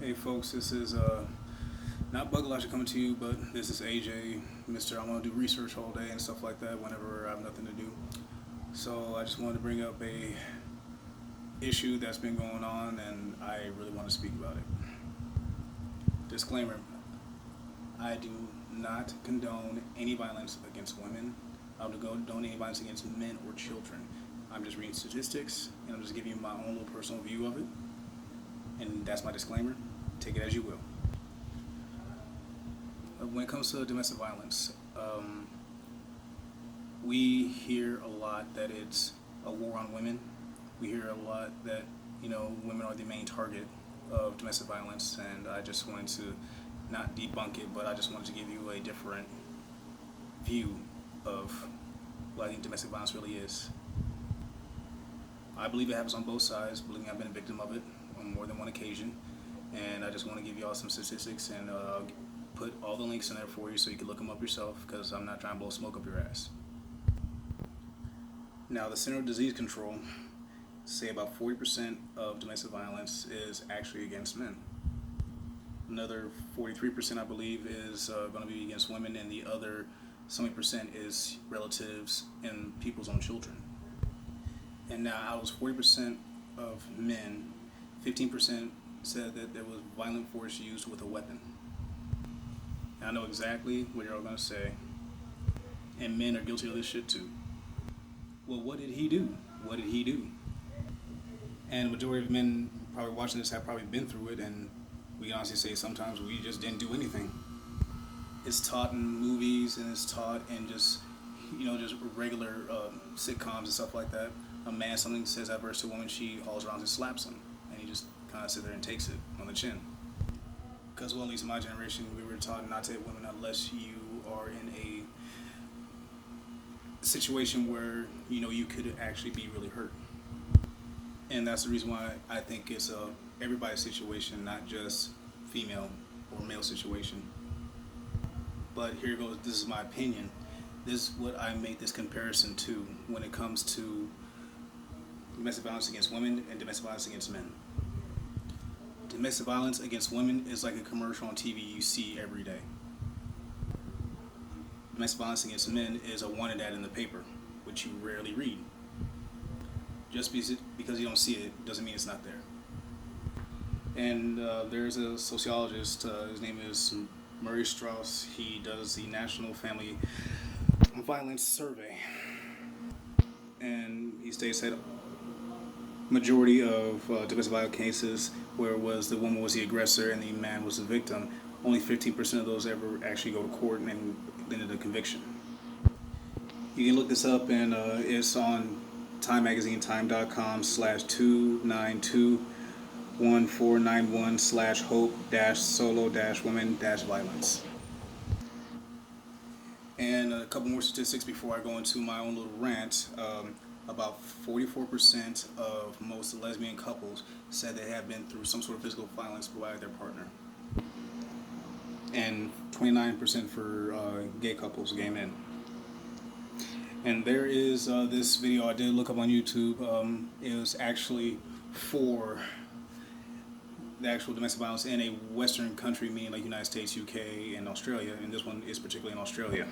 Hey folks, this is not Bug Logic coming to you, but this is AJ, Mr. I want to do research all day and stuff like that whenever I have nothing to do. So I just wanted to bring up a issue that's been going on and I really want to speak about it. Disclaimer, I do not condone any violence against women. I don't condone any violence against men or children. I'm just reading statistics and I'm just giving you my own little personal view of it. And that's my disclaimer. Take it as you will. When it comes to domestic violence, we hear a lot that it's a war on women. We hear a lot that, women are the main target of domestic violence, and I just wanted to not debunk it, but I just wanted to give you a different view of what I think domestic violence really is. I believe it happens on both sides. Believe me, I've been a victim of it on more than one occasion, and I just want to give you all some statistics and put all the links in there for you so you can look them up yourself, because I'm not trying to blow smoke up your ass. Now, the Center of Disease Control say about 40% of domestic violence is actually against men. Another 43%, I believe, is going to be against women, and the other 70% is relatives and people's own children. And now, out of those 40% of men, 15% said that there was violent force used with a weapon. And I know exactly what you're all going to say, and men are guilty of this shit too. Well, what did he do? What did he do? And the majority of men probably watching this have probably been through it, and we can honestly say sometimes we just didn't do anything. It's taught in movies, and it's taught in just regular sitcoms and stuff like that. A man, something says adverse to a woman, she hauls around and slaps him, and he just kind of sits there and takes it on the chin. Because, well, at least in my generation, we were taught not to hit women unless you are in a situation where you could actually be really hurt. And that's the reason why I think it's everybody's situation, not just female or male situation. But here goes, this is my opinion. This is what I made this comparison to when it comes to domestic violence against women and domestic violence against men. Domestic violence against women is like a commercial on TV you see every day. Domestic violence against men is a wanted ad in the paper, which you rarely read. Just because you don't see it doesn't mean it's not there. And there's a sociologist, his name is Murray Strauss. He does the National Family Violence Survey. And he states that majority of domestic violence cases where the woman was the aggressor and the man was the victim, only 15% of those ever actually go to court and end in a conviction. You can look this up, and it's on Time Magazine, time.com/2921491/hope-solo-women-violence. And a couple more statistics before I go into my own little rant. About 44% of most lesbian couples said they have been through some sort of physical violence by their partner. And 29% for gay couples, gay men. And there is this video I did look up on YouTube. It was actually for the actual domestic violence in a Western country, meaning like United States, UK, and Australia. And this one is particularly in Australia.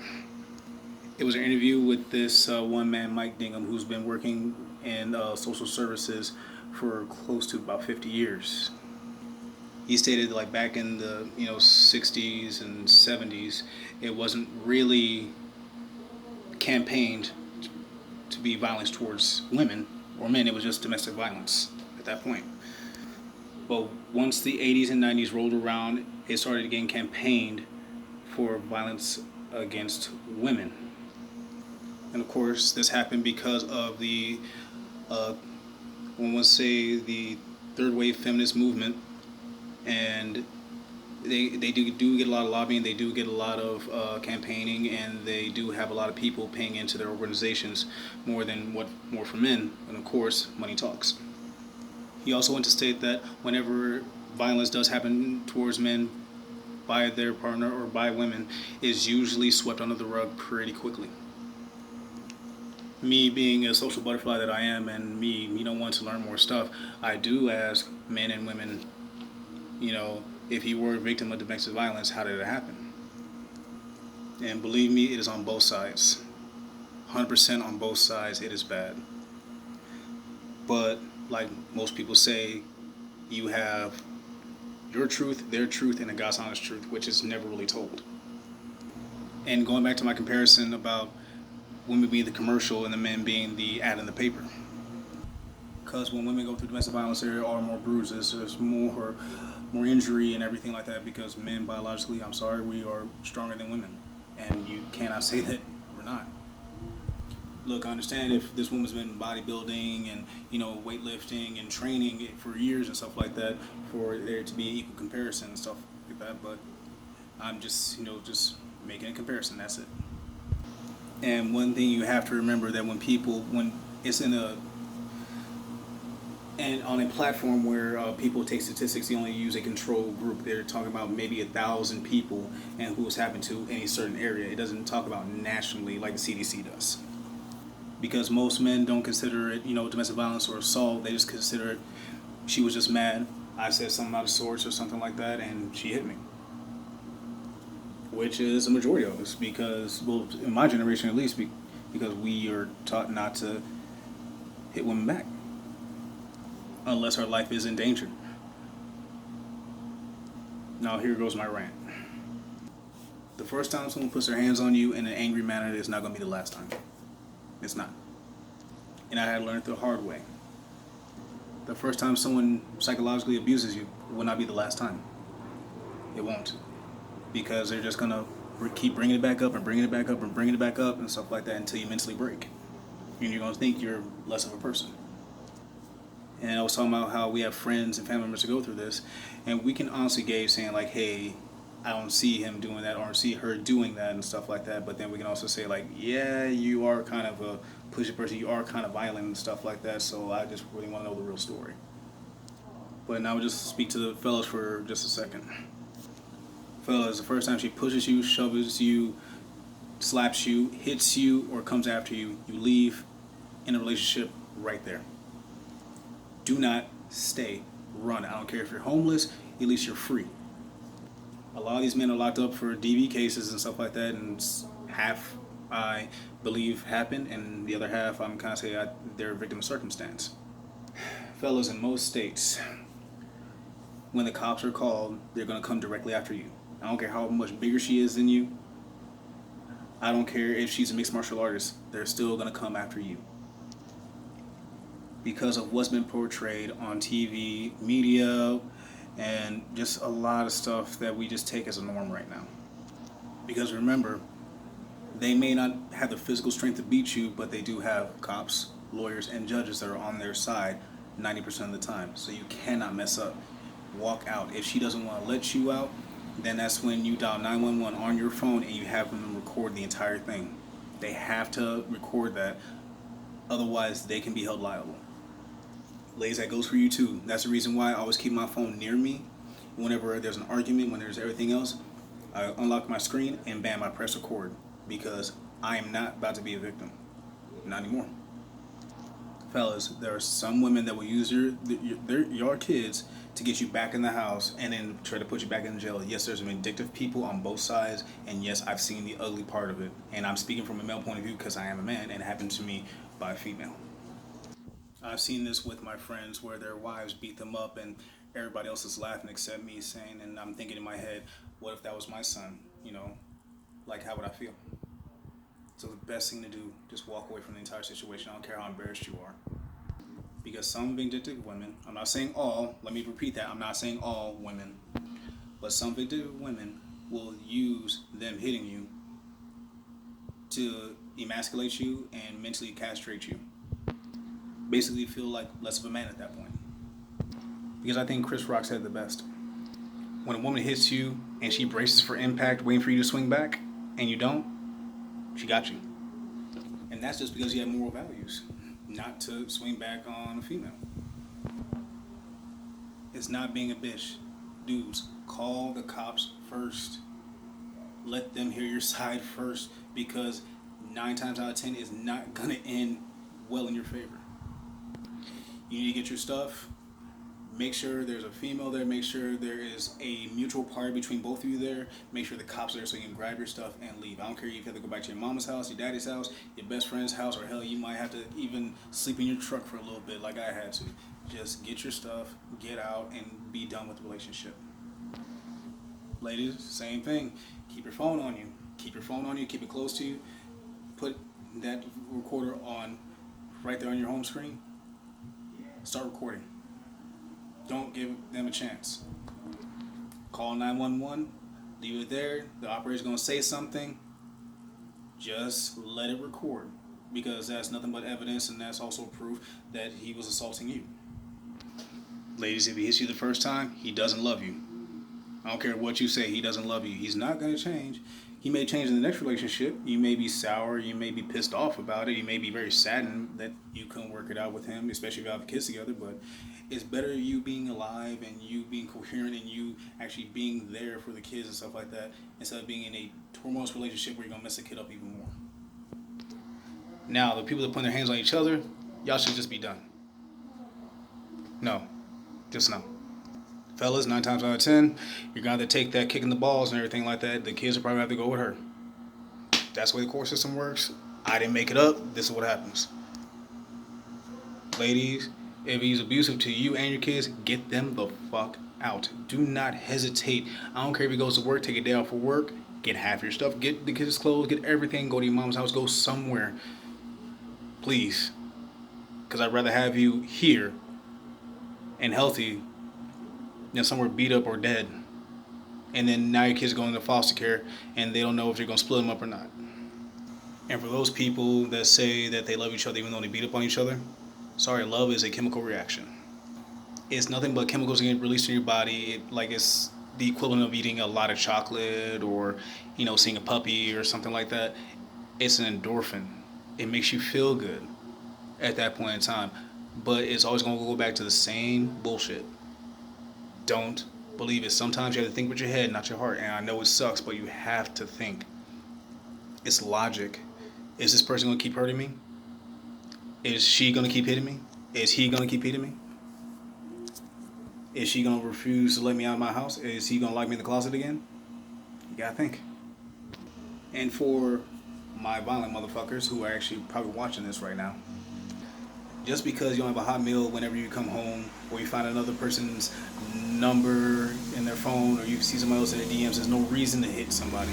It was an interview with this one man, Mike Dingham, who's been working in social services for close to about 50 years. He stated like back in the 60s and 70s, it wasn't really campaigned to be violence towards women or men. It was just domestic violence at that point. But once the 80s and 90s rolled around, it started getting campaigned for violence against women. And of course, this happened because of the, one would say, the third wave feminist movement. And they do get a lot of lobbying, they do get a lot of campaigning, and they do have a lot of people paying into their organizations more for men. And of course, money talks. He also went to state that whenever violence does happen towards men by their partner or by women, is usually swept under the rug pretty quickly. Me being a social butterfly that I am, and me, wanting to learn more stuff, I do ask men and women, if you were a victim of domestic violence, how did it happen? And believe me, it is on both sides. 100% on both sides, it is bad. But like most people say, you have your truth, their truth, and a God's honest truth, which is never really told. And going back to my comparison about women being the commercial and the men being the ad in the paper. Because when women go through domestic violence, there are more bruises, there's more injury and everything like that. Because men, biologically, I'm sorry, we are stronger than women, and you cannot say that we're not. Look, I understand if this woman's been bodybuilding and weightlifting and training for years and stuff like that, for there to be an equal comparison and stuff like that. But I'm just just making a comparison. That's it. And one thing you have to remember, that when it's in a and on a platform where people take statistics, they only use a control group. They're talking about maybe 1,000 people and who's happened to any certain area. It doesn't talk about nationally like the CDC does. Because most men don't consider it, domestic violence or assault. They just consider it, she was just mad. I said something out of sorts or something like that, and she hit me. Which is a majority of us, because, well, in my generation at least, because we are taught not to hit women back unless our life is in danger. Now here goes my rant. The first time someone puts their hands on you in an angry manner is not going to be the last time. It's not. And I had to learn it the hard way. The first time someone psychologically abuses you will not be the last time. It won't. Because they're just going to keep bringing it back up and bringing it back up and bringing it back up and stuff like that until you mentally break. And you're going to think you're less of a person. And I was talking about how we have friends and family members to go through this, and we can honestly gauge saying like, hey, I don't see him doing that or see her doing that and stuff like that. But then we can also say like, yeah, you are kind of a pushy person, you are kind of violent and stuff like that. So I just really want to know the real story. But now we'll just speak to the fellas for just a second. Fellas, the first time she pushes you, shoves you, slaps you, hits you, or comes after you, you leave in a relationship right there. Do not stay. Run. I don't care if you're homeless, at least you're free. A lot of these men are locked up for DV cases and stuff like that, and half I believe happened, and the other half I'm kind of saying they're a victim of circumstance. Fellas, in most states, when the cops are called, they're going to come directly after you. I don't care how much bigger she is than you. I don't care if she's a mixed martial artist. They're still going to come after you. Because of what's been portrayed on TV, media, and just a lot of stuff that we just take as a norm right now. Because remember, they may not have the physical strength to beat you, but they do have cops, lawyers, and judges that are on their side 90% of the time. So you cannot mess up. Walk out. If she doesn't want to let you out, then that's when you dial 911 on your phone and you have them record the entire thing. They have to record that, otherwise they can be held liable. Ladies, that goes for you too. That's the reason why I always keep my phone near me. Whenever there's an argument, when there's everything else, I unlock my screen and bam, I press record. Because I am not about to be a victim. Not anymore. Fellas, there are some women that will use your kids to get you back in the house and then try to put you back in jail. Yes, there's vindictive people on both sides, and yes, I've seen the ugly part of it. And I'm speaking from a male point of view because I am a man, and it happened to me by a female. I've seen this with my friends where their wives beat them up and everybody else is laughing except me, saying, and I'm thinking in my head, what if that was my son? Like, how would I feel? So the best thing to do, just walk away from the entire situation. I don't care how embarrassed you are. Because some vindictive women, I'm not saying all, let me repeat that, I'm not saying all women, but some vindictive women will use them hitting you to emasculate you and mentally castrate you. Basically feel like less of a man at that point. Because I think Chris Rock said it the best. When a woman hits you and she braces for impact, waiting for you to swing back, and you don't, she got you. And that's just because you have moral values, not to swing back on a female. It's not being a bitch. Dudes, call the cops first. Let them hear your side first, because 9 times out of 10 is not going to end well in your favor. You need to get your stuff, Make sure there's a female there. Make sure there is a mutual party between both of you there. Make sure the cops are there so you can grab your stuff and leave. I don't care if you have to go back to your mama's house, your daddy's house, your best friend's house, or hell, you might have to even sleep in your truck for a little bit like I had to. Just get your stuff, get out, and be done with the relationship. Ladies, same thing. Keep your phone on you. Keep your phone on you. Keep it close to you. Put that recorder on right there on your home screen. Start recording. Don't give them a chance. Call 911. Leave it there. The operator's going to say something. Just let it record. Because that's nothing but evidence, and that's also proof that he was assaulting you. Ladies, if he hits you the first time, he doesn't love you. I don't care what you say, he doesn't love you. He's not going to change. He may change in the next relationship. You may be sour. You may be pissed off about it. You may be very saddened that you couldn't work it out with him, especially if you have kids together. But it's better you being alive and you being coherent and you actually being there for the kids and stuff like that instead of being in a turmoilous relationship where you're going to mess the kid up even more. Now, the people that put their hands on each other, y'all should just be done. No. Just no. Fellas, 9 times out of 10, you're going to take that kicking the balls and everything like that. The kids will probably have to go with her. That's the way the court system works. I didn't make it up. This is what happens. Ladies, if he's abusive to you and your kids, get them the fuck out. Do not hesitate. I don't care if he goes to work, take a day off for work, get half your stuff, get the kids' clothes, get everything, go to your mom's house, go somewhere. Please. Because I'd rather have you here and healthy than somewhere beat up or dead. And then now your kids are going into foster care and they don't know if you're going to split them up or not. And for those people that say that they love each other even though they beat up on each other, sorry, love is a chemical reaction. It's nothing but chemicals getting released in your body. It's the equivalent of eating a lot of chocolate or, seeing a puppy or something like that. It's an endorphin. It makes you feel good at that point in time. But it's always going to go back to the same bullshit. Don't believe it. Sometimes you have to think with your head, not your heart. And I know it sucks, but you have to think. It's logic. Is this person going to keep hurting me? Is she going to keep hitting me? Is he going to keep hitting me? Is she going to refuse to let me out of my house? Is he going to lock me in the closet again? You got to think. And for my violent motherfuckers who are actually probably watching this right now, just because you don't have a hot meal whenever you come home, or you find another person's number in their phone, or you see somebody else in their DMs, there's no reason to hit somebody.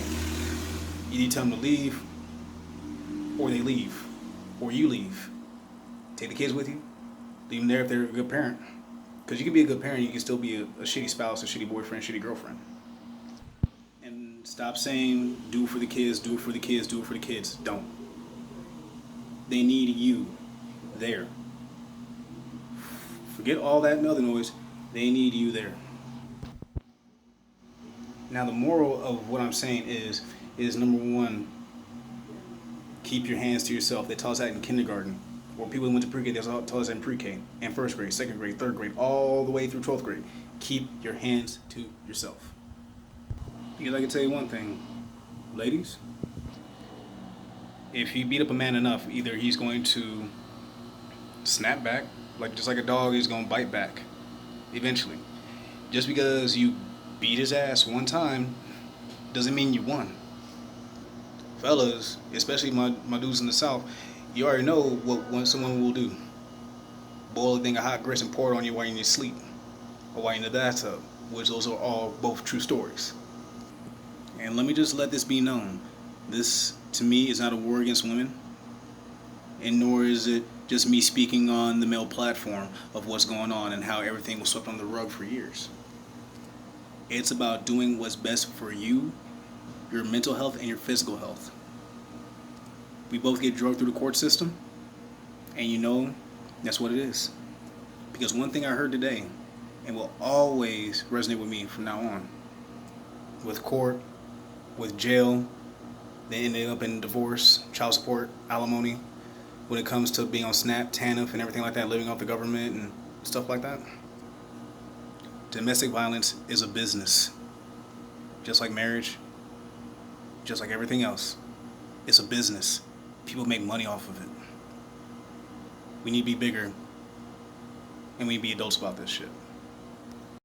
You need to tell them to leave, or they leave, or you leave. Take the kids with you. Leave them there if they're a good parent. Because you can be a good parent, you can still be a shitty spouse, a shitty boyfriend, shitty girlfriend. And stop saying, do it for the kids, do it for the kids, do it for the kids. Don't. They need you there. Forget all that and other noise. They need you there. Now the moral of what I'm saying is number one, keep your hands to yourself. They taught us that in kindergarten. Or people who went to pre-K, they taught us that in pre-K. And first grade, second grade, third grade, all the way through 12th grade. Keep your hands to yourself. Because I can tell you one thing, ladies, if you beat up a man enough, either he's going to snap back, just like a dog is going to bite back eventually. Just because you beat his ass one time doesn't mean you won. Fellas, especially my dudes in the South, you already know what someone will do. Boil a thing of hot grits and pour it on you while you're in your sleep or while you're in the bathtub, which those are all both true stories. And let me just let this be known. This, to me, is not a war against women, and nor is it just me speaking on the male platform of what's going on and how everything was swept under the rug for years. It's about doing what's best for you, your mental health, and your physical health. We both get drugged through the court system, and that's what it is. Because one thing I heard today, and will always resonate with me from now on, with court, with jail, they ended up in divorce, child support, alimony, when it comes to being on SNAP, TANF, and everything like that, living off the government and stuff like that. Domestic violence is a business. Just like marriage, just like everything else. It's a business. People make money off of it. We need to be bigger, and we need to be adults about this shit.